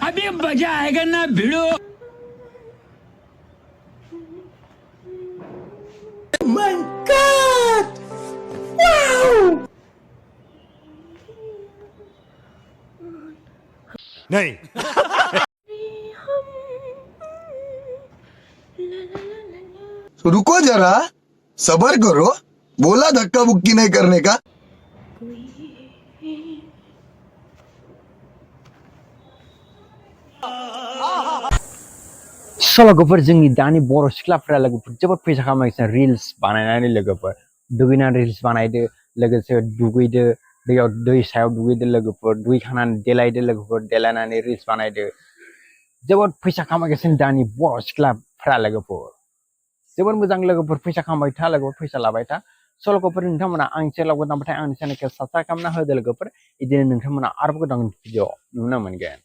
अभी मजा आएगा ना भिड़ो। My God! Wow! नहीं। तो रुको जरा, सबर करो, बोला धक्का बुक्की नहीं करने का। लोगोफोर जोंनि दानि बर' सिख्लाफोरा लोगोफोर जोबोद फैसा खामायगासिनो रिल्स बानायनानै लोगोफोर दुगैनानै रिल्स बानायदो लोगोसे दुगैदो दैयाव दै सायाव दुगैदो लोगोफोर दुगैखांनानै देलायदो लोगोफोर देलायनानै रिल्स बानायदो जोबोद फैसा खामायगासिनो दानि बर' सिख्लाफोरा लोगोफोर जोबोद मोजां लोगोफोर फैसा खामायबाय था लोगोफोर फैसा लाबाय था लोगोफोर नोंथांमोना आंनि चेनेलाव गोदानबाथाय आंनि चेनेलखौ साबस्क्राइब खालामना होदो लोगोफोर बिदिनो नोंथांमोना आरोबाव गोदान भिडिअ नुनो मोनगोन।